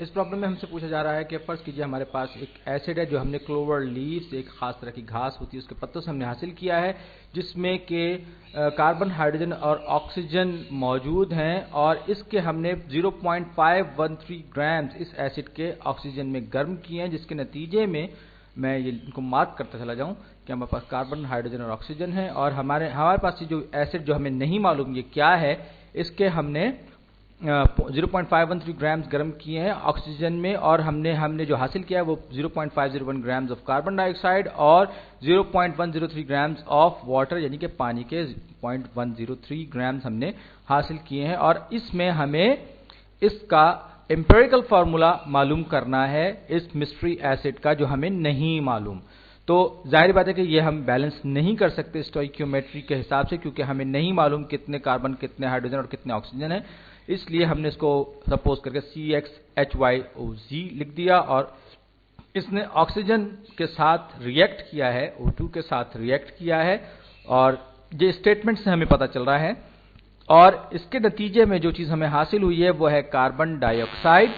इस प्रॉब्लम में हमसे पूछा जा रहा है कि फर्ज कीजिए हमारे पास एक एसिड है जो हमने क्लोवर लीव्स, एक खास तरह की घास होती है उसके पत्तों से हमने हासिल किया है, जिसमें के कार्बन, हाइड्रोजन और ऑक्सीजन मौजूद हैं, और इसके हमने 0.513 ग्राम्स इस एसिड के ऑक्सीजन में गर्म किए हैं, जिसके नतीजे में मैं ये इनको मार्क करता चला जाऊं कि हमारे पास कार्बन, हाइड्रोजन और ऑक्सीजन है। और हमारे पास ये जो एसिड जो हमें नहीं मालूम ये क्या है, इसके हमने 0.513 ग्राम्स गर्म किए हैं ऑक्सीजन में, और हमने जो हासिल किया है वो 0.501 ग्राम्स ऑफ कार्बन डाइऑक्साइड और 0.103 ग्राम्स ऑफ वाटर, यानी कि पानी के 0.103 ग्राम्स हमने हासिल किए हैं। और इसमें हमें इसका एम्पिरिकल फार्मूला मालूम करना है इस मिस्ट्री एसिड का, जो हमें नहीं मालूम। तो जाहिर बात है कि ये हम बैलेंस नहीं कर सकते स्टोइकियोमेट्री के हिसाब से, क्योंकि हमें नहीं मालूम कितने कार्बन, कितने हाइड्रोजन और कितने ऑक्सीजन है। इसलिए हमने इसको सपोज करके CXHYOZ लिख दिया, और इसने ऑक्सीजन के साथ रिएक्ट किया है, O2 के साथ रिएक्ट किया है, और ये स्टेटमेंट से हमें पता चल रहा है। और इसके नतीजे में जो चीज हमें हासिल हुई है वो है कार्बन डाइऑक्साइड,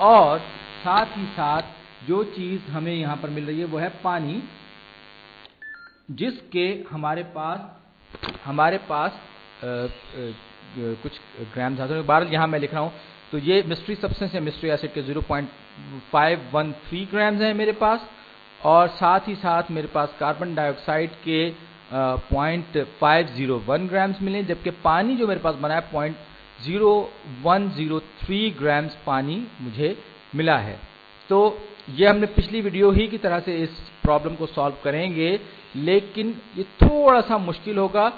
और साथ ही साथ जो चीज हमें यहां पर मिल रही है वो है पानी, जिसके हमारे पास कुछ ग्राम्स हासिल। बहरहाल यहां मैं लिख रहा हूं, तो ये मिस्ट्री सब्सटेंस है, मिस्ट्री एसिड के 0.513 ग्राम्स हैं मेरे पास, और साथ ही साथ मेरे पास कार्बन डाइऑक्साइड के 0.501 ग्राम्स मिले, जबकि पानी जो मेरे पास बना है 0.0103 ग्राम्स पानी मुझे मिला है। तो ये हमने पिछली वीडियो ही की तरह से इस प्रॉब्लम को सॉल्व करेंगे, लेकिन ये थोड़ा सा मुश्किल होगा।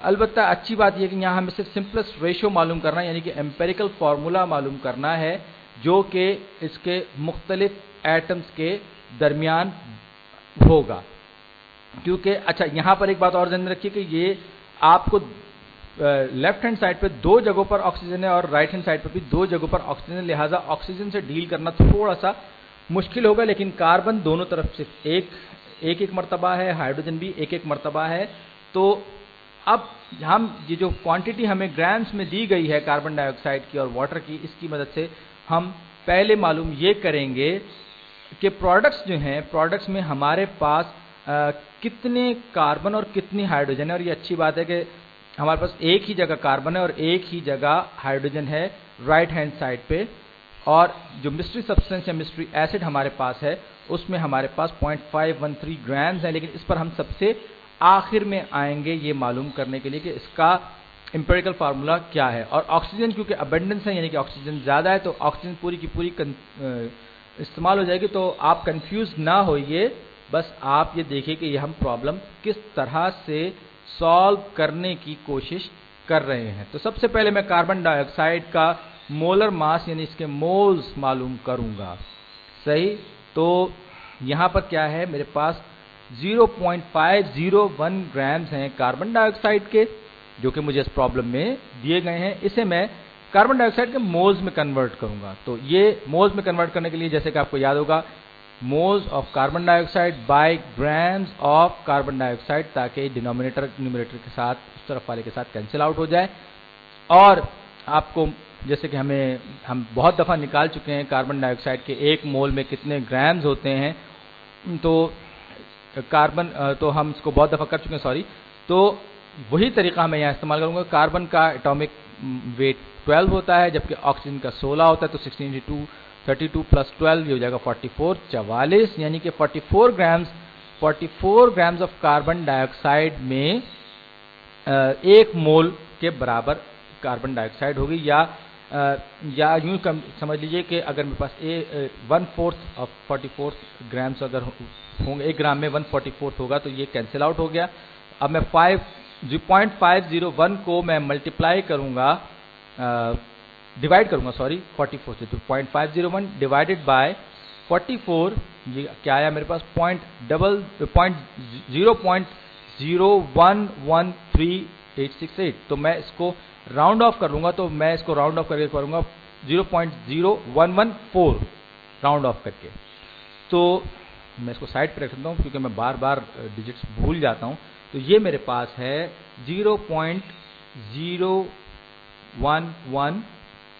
अलबत्ता अच्छी बात यह कि यहाँ हमें सिर्फ सिंपलेस्ट रेशियो मालूम करना है, यानी कि एम्पेरिकल फार्मूला मालूम करना है, जो कि इसके मुख्तलिफ एटम्स के दरमियान होगा। क्योंकि अच्छा, यहाँ पर एक बात और ध्यान रखिए कि ये आपको लेफ्ट हैंड साइड पे 2 जगहों पर ऑक्सीजन है और राइट हैंड साइड पर भी 2 जगहों पर ऑक्सीजन है, लिहाजा ऑक्सीजन से डील करना थोड़ा सा मुश्किल होगा। लेकिन कार्बन दोनों तरफ से एक मर्तबा है, हाइड्रोजन भी एक मर्तबा है। तो अब हम ये जो क्वांटिटी हमें ग्राम्स में दी गई है कार्बन डाइऑक्साइड की और वाटर की, इसकी मदद से हम पहले मालूम ये करेंगे कि प्रोडक्ट्स जो हैं, प्रोडक्ट्स में हमारे पास कितने कार्बन और कितनी हाइड्रोजन है। और ये अच्छी बात है कि हमारे पास एक ही जगह कार्बन है और एक ही जगह हाइड्रोजन है राइट हैंड साइड पे, और जो मिस्ट्री सब्सटेंस या मिस्ट्री एसिड हमारे पास है उसमें हमारे पास 0.513 ग्राम्स है। लेकिन इस पर हम सबसे आखिर में आएंगे ये मालूम करने के लिए कि इसका एम्पिरिकल फार्मूला क्या है। और ऑक्सीजन क्योंकि अबेंडेंस है, यानी कि ऑक्सीजन ज़्यादा है, तो ऑक्सीजन पूरी की पूरी इस्तेमाल हो जाएगी। तो आप कंफ्यूज ना होइए, बस आप ये देखिए कि ये हम प्रॉब्लम किस तरह से सॉल्व करने की कोशिश कर रहे हैं। तो सबसे पहले मैं कार्बन डाइऑक्साइड का मोलर मास यानी इसके मोल्स मालूम करूंगा। सही, तो यहां पर क्या है, मेरे पास 0.501 ग्राम्स हैं कार्बन डाइऑक्साइड के, जो कि मुझे इस प्रॉब्लम में दिए गए हैं। इसे मैं कार्बन डाइऑक्साइड के मोल्स में कन्वर्ट करूंगा। तो ये मोल्स में कन्वर्ट करने के लिए, जैसे कि आपको याद होगा, moles of carbon dioxide by grams of carbon dioxide, ताकि डिनोमिनेटर न्यूमरेटर के साथ, उस तरफ वाले के साथ कैंसिल आउट हो जाए। और आपको जैसे कि हम बहुत दफ़ा निकाल चुके हैं कार्बन डाइऑक्साइड के 1 मोल में कितने ग्राम्स होते हैं, तो तो हम इसको बहुत दफ़ा कर चुके हैं, सॉरी। तो वही तरीका मैं यहाँ इस्तेमाल करूँगा। कार्बन का एटॉमिक वेट 12 होता है, जबकि ऑक्सीजन का 16 होता है। तो 16 × 2 32 + 12 ये हो जाएगा 44, 44, यानी कि 44 ग्राम्स ऑफ कार्बन डाइऑक्साइड में 1 मोल के बराबर कार्बन डाइऑक्साइड होगी। या यूं समझ लीजिए कि अगर मेरे पास 1/4 ऑफ 44 ग्राम्स अगर होंगे, 1 ग्राम में 1/44 होगा, तो ये कैंसिल आउट हो गया। अब मैं 0.501 को मैं मल्टीप्लाई करूंगा, डिवाइड करूंगा, सॉरी, 44 से। तो 0.501 डिवाइडेड बाय 44, ये क्या आया मेरे पास, 0.01136868। तो मैं इसको राउंड ऑफ कर लूंगा, तो मैं इसको राउंड ऑफ करके करूंगा 0.0114 राउंड ऑफ करके। तो मैं इसको साइड पर रख सकता हूँ क्योंकि मैं बार बार डिजिट्स भूल जाता हूँ। तो ये मेरे पास है 0.0114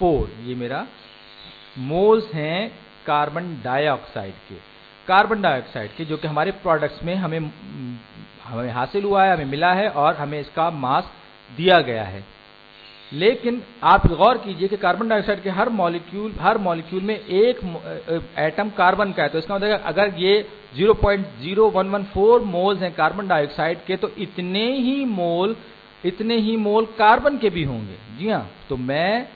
4 ये मेरा मोल्स हैं कार्बन डाइऑक्साइड के, जो कि हमारे प्रोडक्ट्स में हमें हासिल हुआ है, हमें मिला है और हमें इसका मास दिया गया है। लेकिन आप गौर कीजिए कि कार्बन डाइऑक्साइड के हर मॉलिक्यूल में एक एटम कार्बन का है, तो इसका मतलब अगर ये 0.0114 मोल्स हैं कार्बन डाइऑक्साइड के, तो इतने ही मोल कार्बन के भी होंगे। जी हाँ, तो मैं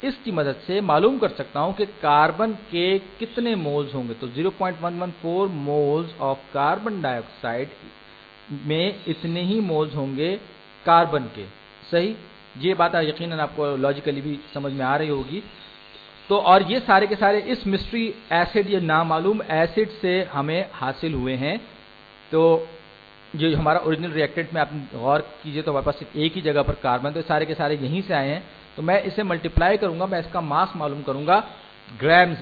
इसकी मदद से मालूम कर सकता हूं कि कार्बन के कितने मोल्स होंगे। तो 0.114 मोल्स ऑफ कार्बन डाइऑक्साइड में इतने ही मोल्स होंगे कार्बन के। सही, ये बात यकीनन आपको लॉजिकली भी समझ में आ रही होगी। तो और ये सारे के सारे इस मिस्ट्री एसिड, ये नामालूम एसिड से हमें हासिल हुए हैं। तो ये हमारा ओरिजिनल रिएक्टेंट में आप गौर कीजिए तो हमारे पास सिर्फ एक ही जगह पर कार्बन, तो सारे के सारे यहीं से आए हैं। तो मैं इसे मल्टीप्लाई करूंगा, मैं इसका मास मालूम करूंगा ग्राम्स।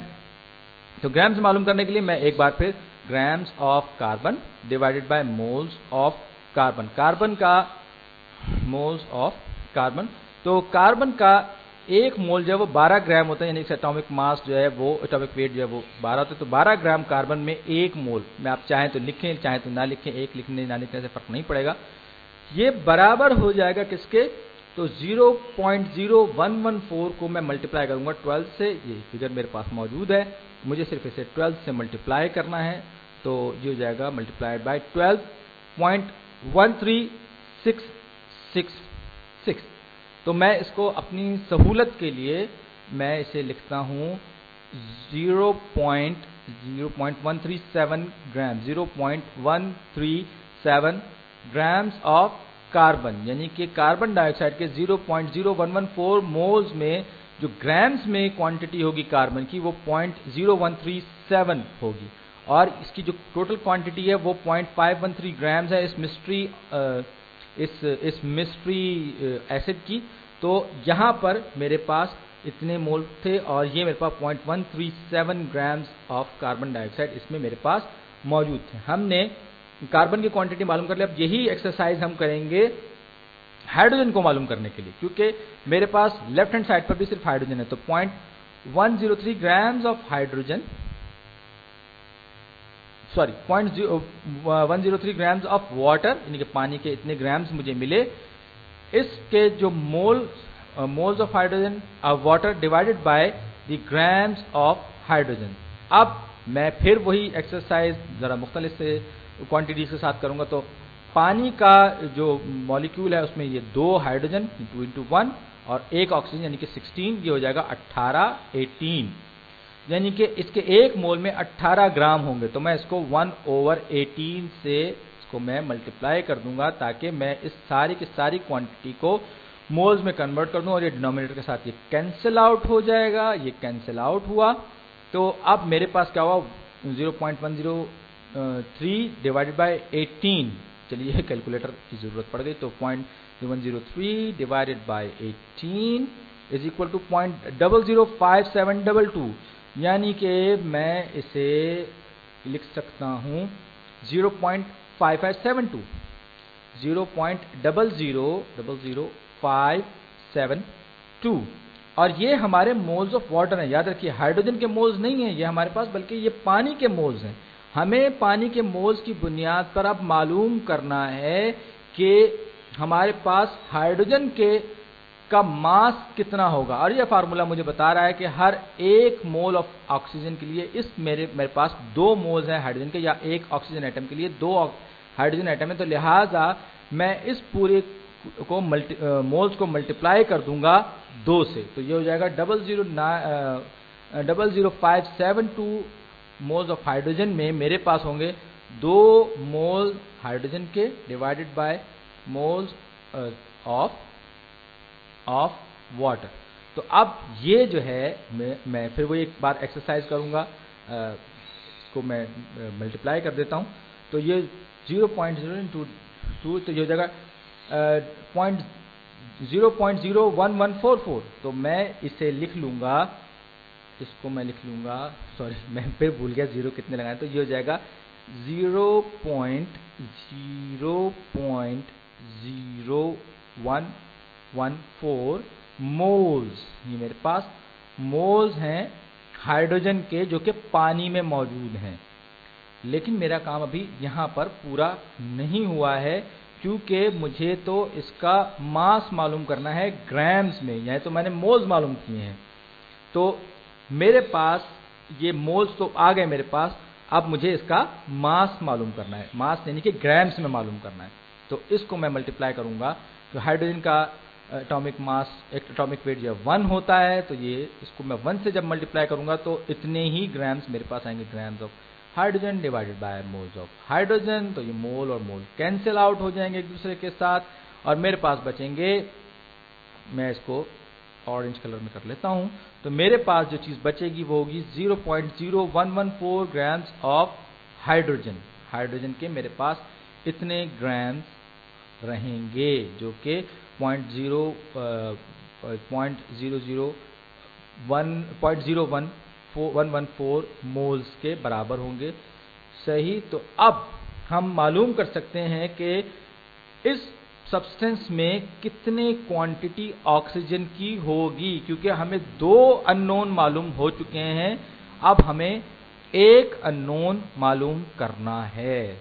तो ग्राम्स मालूम करने के लिए मैं एक बार फिर grams of carbon divided by moles of carbon का मोल्स ऑफ कार्बन। तो कार्बन का एक मोल जो है वो 12 ग्राम होता है, यानी कि एटॉमिक मास जो है वो, एटॉमिक वेट जो है वो 12 होता है। तो 12 ग्राम कार्बन में एक मोल, में आप चाहें तो लिखें चाहें तो ना लिखें, एक लिखने ना लिखने से फर्क नहीं पड़ेगा। ये बराबर हो जाएगा किसके, तो 0.0114 को मैं मल्टीप्लाई करूंगा 12 से। ये फिगर मेरे पास मौजूद है, मुझे सिर्फ इसे 12 से मल्टीप्लाई करना है। तो ये हो जाएगा मल्टीप्लाइड बाय 12.13666। तो मैं इसको अपनी सहूलत के लिए मैं इसे लिखता हूं 0.137 ग्राम, 0.137 ग्राम्स ऑफ कार्बन, यानी कि कार्बन डाइऑक्साइड के 0.0114 मोल्स में जो ग्राम्स में क्वांटिटी होगी कार्बन की वो 0.0137 होगी, और इसकी जो टोटल क्वांटिटी है वो 0.513 ग्राम्स है इस मिस्ट्री एसिड की। तो यहां पर मेरे पास इतने मोल थे और ये मेरे पास 0.137 ग्राम्स ऑफ कार्बन डाइऑक्साइड इसमें मेरे पास मौजूद थे। हमने कार्बन की क्वांटिटी मालूम कर लिया। अब यही एक्सरसाइज हम करेंगे हाइड्रोजन को मालूम करने के लिए, क्योंकि मेरे पास लेफ्ट हैंड साइड पर भी सिर्फ हाइड्रोजन है। तो 0.103 grams of hydrogen, sorry 0.103 grams of water, यानी कि पानी के इतने ग्राम्स मुझे मिले। इसके जो moles of hydrogen water divided by the grams of hydrogen. अब मैं फिर वही एक्सरसाइज जरा मुख्तलिफ से क्वांटिटीज के साथ करूंगा। तो पानी का जो मॉलिक्यूल है उसमें ये 2 हाइड्रोजन 2 into 1 और एक ऑक्सीजन, यानी कि 16, ये हो जाएगा 18, यानी कि इसके एक मोल में 18 ग्राम होंगे। तो मैं इसको 1/18 से इसको मैं मल्टीप्लाई कर दूंगा ताकि मैं इस सारी की सारी क्वांटिटी को मोल्स में कन्वर्ट कर दूं, और ये डिनोमिनेटर के साथ ये कैंसिल आउट हो जाएगा। ये कैंसिल आउट हुआ, तो अब मेरे पास क्या हुआ, 0.103 डिवाइडेड बाय 18। चलिए कैलकुलेटर की जरूरत पड़ गई। तो 0.103 divided by 18 is equal to 0.005722, यानी कि मैं इसे लिख सकता हूं 0.5572, 0.000572। और ये हमारे मोल्स ऑफ वाटर हैं। याद रखिए हाइड्रोजन के मोल्स नहीं हैं ये हमारे पास, बल्कि ये पानी के मोल्स हैं। हमें पानी के मोल्स की बुनियाद पर अब मालूम करना है कि हमारे पास हाइड्रोजन का मास कितना होगा, और यह फार्मूला मुझे बता रहा है कि हर एक मोल ऑफ ऑक्सीजन के लिए इस मेरे पास 2 मोल्स हैं हाइड्रोजन के, या एक ऑक्सीजन एटम के लिए 2 हाइड्रोजन एटम है। तो लिहाजा मैं इस पूरे को मोल्स को मल्टीप्लाई कर दूंगा 2 से। तो ये हो जाएगा 0.00572 मोल्स ऑफ हाइड्रोजन में मेरे पास होंगे 2 मोल हाइड्रोजन के divided by moles of water. तो अब ये जो है मैं फिर वो एक बार एक्सरसाइज करूंगा, इसको मैं मल्टीप्लाई कर देता हूं। तो ये 0.022, तो ये हो जाएगा 0.01144। तो मैं इसे लिख लूंगा, इसको मैं लिख लूंगा, सॉरी मैं फिर भूल गया जीरो कितने लगाए। तो ये हो जाएगा 0.0114 मोल्स, ये मेरे पास मोल्स हैं हाइड्रोजन के जो कि पानी में मौजूद हैं। लेकिन मेरा काम अभी यहाँ पर पूरा नहीं हुआ है, क्योंकि मुझे तो इसका मास मालूम करना है ग्राम्स में, यानी तो मैंने मोल्स मालूम किए हैं। तो मेरे पास ये मोल्स तो आ गए मेरे पास, अब मुझे इसका मास मालूम करना है, मास यानी कि ग्राम्स में मालूम करना है। तो इसको मैं मल्टीप्लाई करूंगा, तो हाइड्रोजन का एटॉमिक मास, एटॉमिक वेट जो 1 होता है, तो ये इसको मैं 1 से जब मल्टीप्लाई करूंगा तो इतने ही ग्राम्स मेरे पास आएंगे, grams of hydrogen divided by moles of hydrogen. तो ये मोल और मोल कैंसिल आउट हो जाएंगे एक दूसरे के साथ, और मेरे पास बचेंगे, मैं इसको ऑरेंज कलर में कर लेता हूं, तो मेरे पास जो चीज बचेगी वो होगी 0.0114 ग्राम्स ऑफ हाइड्रोजन। हाइड्रोजन के मेरे पास इतने ग्राम्स रहेंगे जो कि 0.00114 मोल्स के बराबर होंगे। सही, तो अब हम मालूम कर सकते हैं कि इस सब्सटेंस में कितने क्वांटिटी ऑक्सीजन की होगी, क्योंकि हमें 2 अननोन मालूम हो चुके हैं, अब हमें एक अननोन मालूम करना है।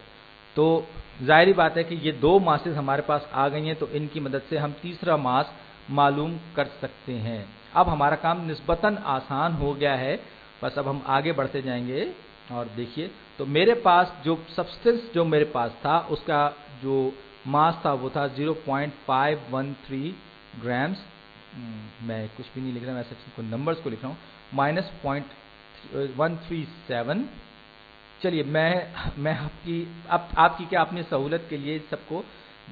तो जाहिर बात है कि ये 2 मासेस हमारे पास आ गई हैं, तो इनकी मदद से हम तीसरा मास मालूम कर सकते हैं। अब हमारा काम निस्बतन आसान हो गया है, बस अब हम आगे बढ़ते जाएंगे। और देखिए, तो मेरे पास जो सब्सटेंस जो मेरे पास था उसका जो मास था वो था 0.513 ग्राम्स। मैं कुछ भी नहीं लिख रहा, मैं सिर्फ नंबर्स को लिख रहा हूँ, माइनस 0.137। चलिए मैं आपकी क्या अपनी सहूलत के लिए सबको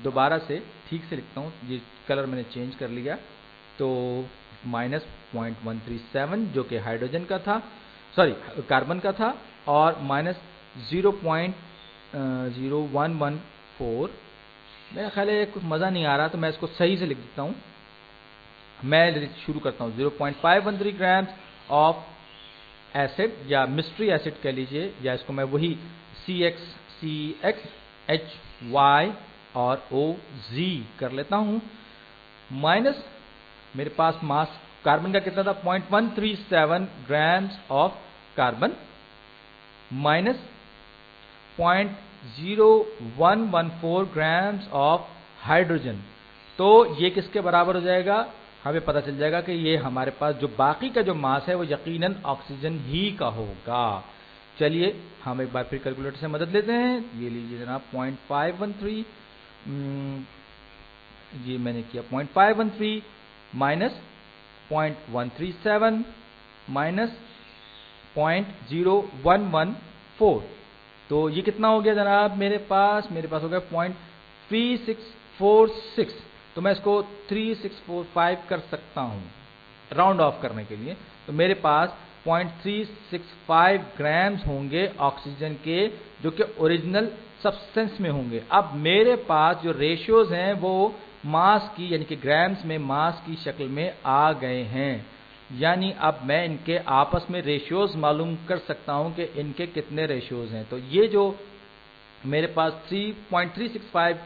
दोबारा से ठीक से लिखता हूँ, ये कलर मैंने चेंज कर लिया। तो माइनस 0.137 जो कि हाइड्रोजन का था, सॉरी कार्बन का था, और माइनस 0.0114। मेरा ख्याल है कुछ मज़ा नहीं आ रहा, तो मैं इसको सही से लिख देता हूँ। मैं शुरू करता हूँ 0.513 ग्राम्स ऑफ एसिड, या मिस्ट्री एसिड कह लीजिए, या इसको मैं वही CXCHY और OZ कर लेता हूँ, माइनस मेरे पास मास कार्बन का कितना था 0.137 grams of carbon, minus 0.0114 grams of hydrogen. तो ये किसके बराबर हो जाएगा, हमें पता चल जाएगा कि ये हमारे पास जो बाकी का जो मास है वो यकीनन ऑक्सीजन ही का होगा। चलिए हम एक बार फिर कैलकुलेटर से मदद लेते हैं। ये लीजिए जनाब 0.513, ये मैंने किया 0.513 माइनस 0.137 माइनस 0.0114, तो ये कितना हो गया जनाब, मेरे पास हो गया 0.3646। तो मैं इसको 3645 कर सकता हूँ राउंड ऑफ करने के लिए। तो मेरे पास 0.365 ग्राम्स होंगे ऑक्सीजन के, जो कि ओरिजिनल सब्सटेंस में होंगे। अब मेरे पास जो रेशियोज हैं वो मास की, यानी कि ग्राम्स में मास की शक्ल में आ गए हैं, यानी अब मैं इनके आपस में रेशियोज मालूम कर सकता हूं कि इनके कितने रेशियोज हैं। तो ये जो मेरे पास 3.365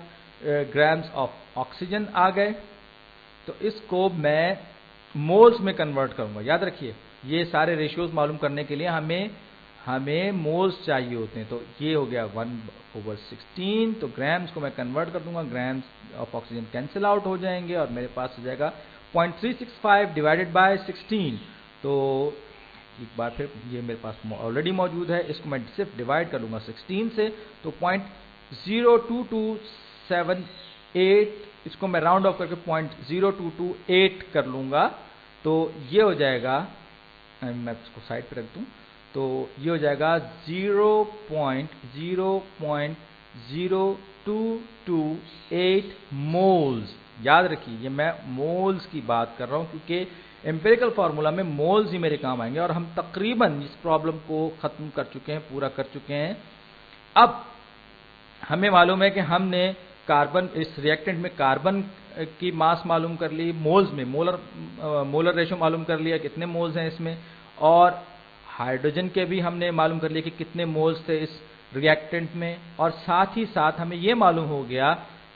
ग्राम्स ऑफ ऑक्सीजन आ गए, तो इसको मैं मोल्स में कन्वर्ट करूंगा। याद रखिए, ये सारे रेशियोज मालूम करने के लिए हमें मोल्स चाहिए होते हैं। तो ये हो गया 1/16, तो ग्राम्स को मैं कन्वर्ट कर दूंगा, grams of oxygen cancel out हो जाएंगे, और मेरे पास हो जाएगा 0.365 डिवाइडेड बाय 16। तो एक बार फिर ये मेरे पास ऑलरेडी मौजूद है, इसको मैं सिर्फ डिवाइड कर लूँगा 16 से, तो 0.02278, इसको मैं राउंड ऑफ करके 0.0228 कर लूँगा। तो ये हो जाएगा, मैं इसको साइड पे रख दूँ, तो ये हो जाएगा 0.00228 मोल्स। याद रखिए, ये मैं मोल्स की बात कर रहा हूं, क्योंकि एम्पिरिकल फार्मूला में मोल्स ही मेरे काम आएंगे। और हम तकरीबन इस प्रॉब्लम को खत्म कर चुके हैं, पूरा कर चुके हैं। अब हमें मालूम है कि हमने कार्बन, इस रिएक्टेंट में कार्बन की मास मालूम कर ली, मोल्स में मोलर रेशो मालूम कर लिया कितने मोल्स हैं इसमें, और हाइड्रोजन के भी हमने मालूम कर लिया कि कितने मोल्स थे इस रिएक्टेंट में, और साथ ही साथ हमें यह मालूम हो गया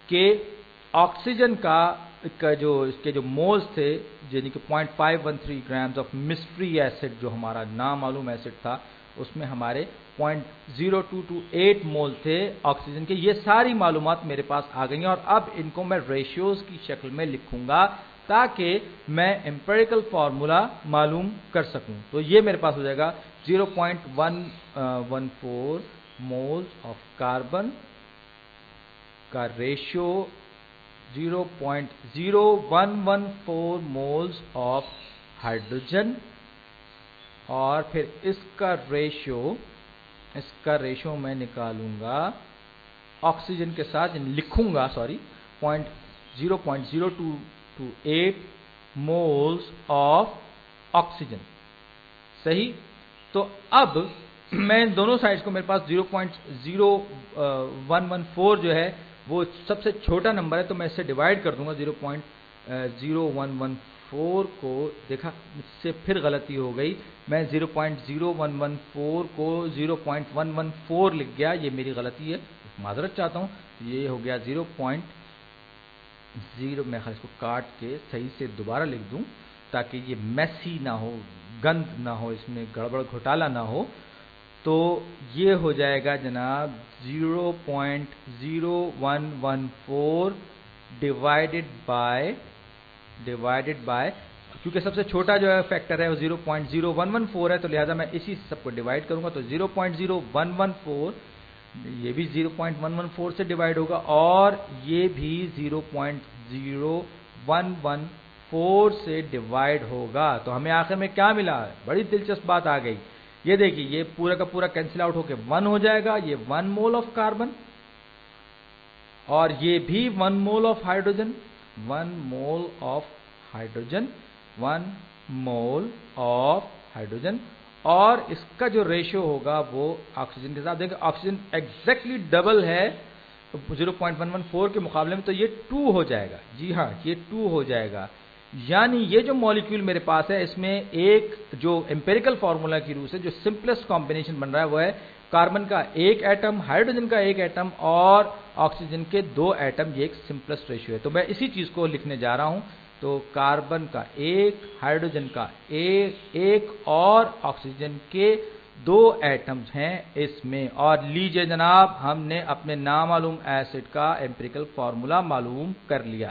कि ऑक्सीजन का इसके जो मोल्स थे यानी कि 0.513 ग्राम्स ऑफ मिस्ट्री एसिड जो हमारा नामालूम एसिड था, उसमें हमारे 0.0228 मोल थे ऑक्सीजन के। ये सारी मालूमात मेरे पास आ गई हैं और अब इनको मैं रेशियोज की शक्ल में लिखूंगा ताकि मैं एम्पिरिकल फार्मूला मालूम कर सकूं। तो ये मेरे पास हो जाएगा 0.114 मोल्स ऑफ कार्बन का रेशियो 0.0114 मोल्स ऑफ हाइड्रोजन, और फिर इसका रेशियो मैं निकालूंगा ऑक्सीजन के साथ, लिखूंगा 0.0228 मोल्स ऑफ ऑक्सीजन। सही। तो अब मैं इन दोनों साइड्स को, मेरे पास 0.0114 जो है वो सबसे छोटा नंबर है, तो मैं इससे डिवाइड कर दूंगा 0.0114 को। देखा, इससे फिर गलती हो गई, मैं 0.0114 को 0.114 लिख गया, ये मेरी गलती है, माजरत चाहता हूँ। ये हो गया 0.0, मैं इसको काट के सही से दोबारा लिख दूं ताकि ये मैसी ना हो, गंद ना हो, इसमें गड़बड़ घोटाला ना हो। तो ये हो जाएगा जनाब 0.0114 डिवाइडेड बाय, क्योंकि सबसे छोटा जो है फैक्टर है वो 0.0114 है, तो लिहाजा मैं इसी सबको डिवाइड करूंगा। तो 0.0114, ये भी 0.114 से डिवाइड होगा और ये भी 0.0114 से डिवाइड होगा। तो हमें आखिर में क्या मिला? बड़ी दिलचस्प बात आ गई। ये देखिए, ये पूरा का पूरा कैंसिल आउट होके 1 हो जाएगा, ये 1 मोल ऑफ कार्बन, और ये भी 1 mole of hydrogen, 1 mole of hydrogen, 1 mole of hydrogen, और इसका जो रेशियो होगा वो ऑक्सीजन के साथ। देखिए, ऑक्सीजन एग्जैक्टली डबल है 0.114 के मुकाबले में, तो ये 2 हो जाएगा। जी हाँ, ये 2 हो जाएगा। यानी ये जो मॉलिक्यूल मेरे पास है, इसमें एक जो एम्पिरिकल फार्मूला की रूप से जो सिंपलेस्ट कॉम्बिनेशन बन रहा है वो है कार्बन का 1 एटम, हाइड्रोजन का 1 एटम और ऑक्सीजन के 2 एटम। ये एक सिंपलेस्ट रेशियो है। तो मैं इसी चीज को लिखने जा रहा हूं। तो कार्बन का 1, हाइड्रोजन का 1 और ऑक्सीजन के 2 एटम्स हैं इसमें। और लीजिए जनाब, हमने अपने नामालूम एसिड का एम्पिरिकल फार्मूला मालूम कर लिया।